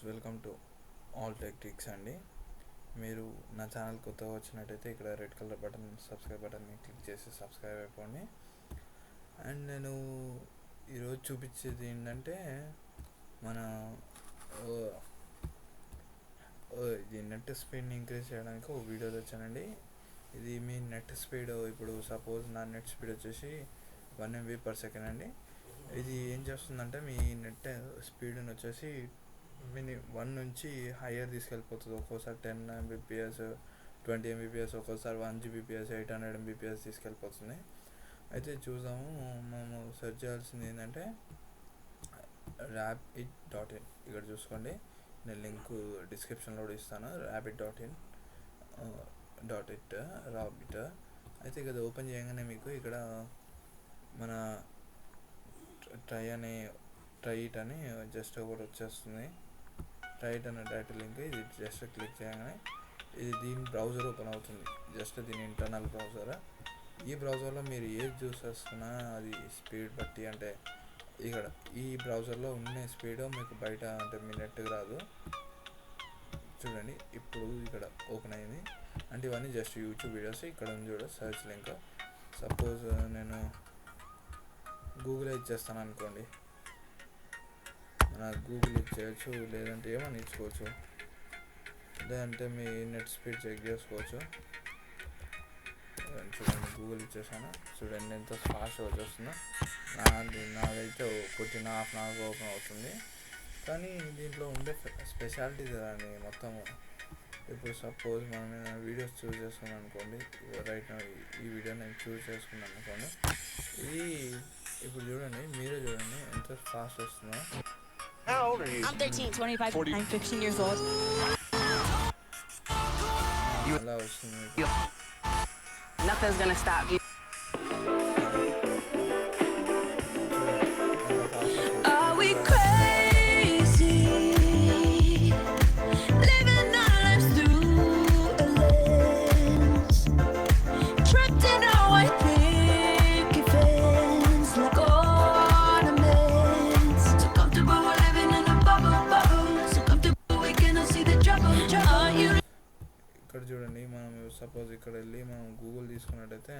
Welcome to all tech ticks అండి. మీరు నా ఛానల్ కొత్తగా వచ్చినట్టయితే ఇక్కడ రెడ్ కలర్ బటన్ సబ్స్క్రైబ్ బటన్ని క్లిక్ చేసి సబ్స్క్రైబ్ అయిపోండి. అండ్ నేను ఈరోజు చూపించేది ఏంటంటే మన ఇది నెట్ స్పీడ్ని ఇంక్రీజ్ చేయడానికి ఒక వీడియో తెచ్చానండి. ఇది మీ నెట్ స్పీడ్, ఇప్పుడు సపోజ్ నా నెట్ స్పీడ్ వచ్చేసి 1 MB/s అండి. ఇది ఏం చేస్తుందంటే మీ నెట్ స్పీడ్ని వచ్చేసి 1 నుంచి హయ్యర్ తీసుకెళ్ళిపోతుంది. ఒక్కోసారి 10 Mbps, 20 Mbps, ఒక్కోసారి 1 Gbps, 800 Mbps తీసుకెళ్ళిపోతుంది. అయితే చూద్దాము. మేము సెర్చ్ చేయాల్సింది ఏంటంటే rapid.in. ఇక్కడ చూసుకోండి, నేను లింక్ డిస్క్రిప్షన్లో కూడా ఇస్తాను. rapid.in rabbit. అయితే ఇక్కడ ఓపెన్ చేయగానే మీకు ఇక్కడ మన ట్రై ఇట్ అని జస్ట్ ఒకటి వచ్చేస్తుంది. ట్రైట్ అనే డైరెక్ట్ లింక్. ఇది జస్ట్ క్లిక్ చేయగానే ఇది దీని బ్రౌజర్ ఓపెన్ అవుతుంది. జస్ట్ దీని ఇంటర్నల్ బ్రౌజర్. ఈ బ్రౌజర్లో మీరు ఏది చూస్ చేసుకున్నా అది స్పీడ్ బట్టి, అంటే ఇక్కడ ఈ బ్రౌజర్లో ఉన్న స్పీడ్ మీకు బయట అంటే మీ నెట్కి రాదు. చూడండి, ఇప్పుడు ఇక్కడ ఓపెన్ అయింది. అంటే ఇవన్నీ జస్ట్ యూట్యూబ్ వీడియోస్. ఇక్కడ ఉంది చూడ సర్చ్ లింక్. సపోజ్ నేను గూగుల్ ఇచ్చేస్తాను అనుకోండి, గూగుల్ ఇచ్చేయచ్చు, లేదంటే ఏమని ఇచ్చుకోవచ్చు, లేదంటే మీ నెట్ స్పీడ్ చెక్ చేసుకోవచ్చు. చూడండి, గూగుల్ ఇచ్చేసాను. చూడండి ఎంత ఫాస్ట్గా వచ్చేస్తుందో. నాదైతే కొట్టిన హాఫ్ అన్ అవర్గా ఓపెన్ అవుతుంది. కానీ దీంట్లో ఉండే స్పెషాలిటీ కదండి మొత్తము. ఇప్పుడు సపోజ్ మనం వీడియోస్ చూస్ చేసుకున్నాం అనుకోండి, రైట్ ఈ వీడియో నేను చూస్ చేసుకున్నాను అనుకోండి, ఇది ఇప్పుడు చూడండి, మీరే చూడండి ఎంత ఫాస్ట్ వస్తుందో. How old are you? I'm 13, 25, 40. I'm 15 years old. అలా వస్తుంది. Nothing's gonna stop you. Are we crazy? Living our lives through a lens. Trapped in our white picket fence like ornaments. So comfortable we're living in a bubble. So comfortable we cannot see the trouble. Are you? ఇక్కడ చూడండి, మనం suppose ఇక్కడ వెళ్ళి మనం Google తీసుకున్నట్టయితే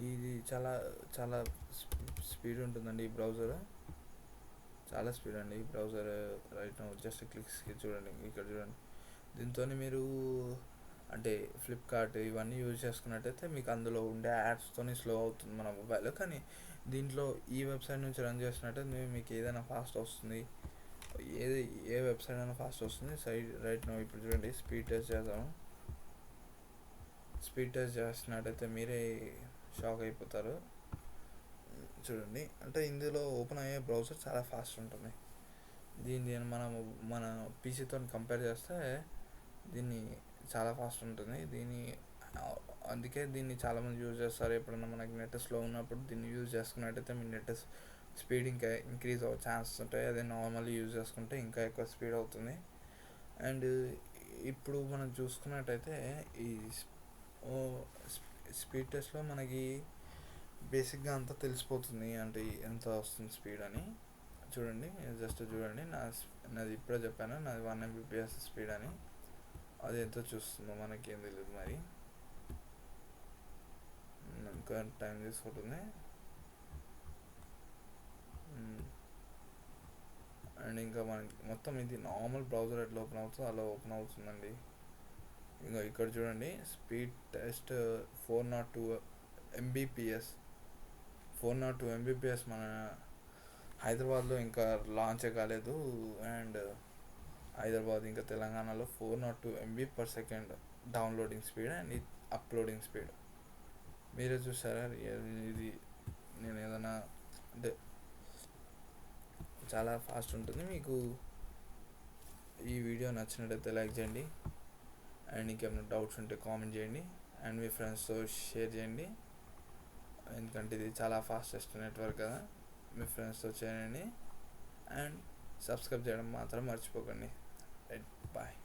ఇది చాలా చాలా స్పీడ్ ఉంటుందండి. ఈ బ్రౌజర్ చాలా స్పీడ్ అండి. ఈ బ్రౌజర్ రైట్ జస్ట్ క్లిక్స్కి చూడండి, ఇక్కడ చూడండి. దీంతో మీరు అంటే ఫ్లిప్కార్ట్ ఇవన్నీ యూజ్ చేసుకున్నట్టయితే మీకు అందులో ఉండే యాడ్స్తో స్లో అవుతుంది మన మొబైల్. కానీ దీంట్లో ఈ వెబ్సైట్ నుంచి రన్ చేసినట్టయితే మీకు ఏదైనా ఫాస్ట్ వస్తుంది. ఏ వెబ్సైట్ అయినా ఫాస్ట్ వస్తుంది. రైట్ నో ఇప్పుడు చూడండి, స్పీడ్ టెస్ట్ చేద్దాము. స్పీడ్ టెస్ట్ చేసినట్టయితే మీరే షాక్ అయిపోతారు. చూడండి, అంటే ఇందులో ఓపెన్ అయ్యే బ్రౌజర్ చాలా ఫాస్ట్ ఉంటుంది. దీన్ని మన పీసీతో కంపేర్ చేస్తే దీన్ని చాలా ఫాస్ట్ ఉంటుంది. అందుకే దీన్ని చాలామంది యూజ్ చేస్తారు. ఎప్పుడన్నా మనకి నెట్ స్లో ఉన్నప్పుడు దీన్ని యూజ్ చేసుకున్నట్టయితే మీ నెట్ స్పీడ్ ఇంకా ఇంక్రీజ్ అవ్వే ఛాన్సెస్ ఉంటాయి. అదే నార్మల్ యూజ్ చేసుకుంటే ఇంకా ఎక్కువ స్పీడ్ అవుతుంది. అండ్ ఇప్పుడు మనం చూసుకున్నట్టయితే ఈ స్పీడ్ టెస్ట్లో మనకి బేసిక్గా అంతా తెలిసిపోతుంది, అంటే ఎంత వస్తుంది స్పీడ్ అని. చూడండి, జస్ట్ చూడండి, నాది ఇప్పుడే చెప్పాను, నాది 1 Mbps స్పీడ్ అని. అది ఎంత చూస్తుందో మనకేం తెలియదు. మరి ఇంకా టైం తీసుకుంటుంది. అండ్ ఇంకా మనకి మొత్తం ఇది నార్మల్ బ్రౌజర్ ఎట్లా ఓపెన్ అవుతుందో అలా ఓపెన్ అవుతుందండి. ఇంకా ఇక్కడ చూడండి, స్పీడ్ టెస్ట్ 402 Mbps. 402 Mbps మన హైదరాబాద్లో ఇంకా లాంచ్ కాలేదు. అండ్ హైదరాబాద్ ఇంకా తెలంగాణలో 402 MB/s downloading speed and uploading speed. మీరే చూసారా? ఇది నేను ఏదైనా అంటే చాలా ఫాస్ట్ ఉంటుంది. మీకు ఈ వీడియో నచ్చినట్టయితే లైక్ చేయండి. అండ్ ఇంకేమైనా డౌట్స్ ఉంటే కామెంట్ చేయండి. అండ్ మీ ఫ్రెండ్స్తో షేర్ చేయండి, ఎందుకంటే ఇది చాలా ఫాస్టెస్ట్ నెట్వర్క్ కదా. మీ ఫ్రెండ్స్తో చేయండి. అండ్ సబ్స్క్రైబ్ చేయడం మాత్రం మర్చిపోకండి. Right, bye.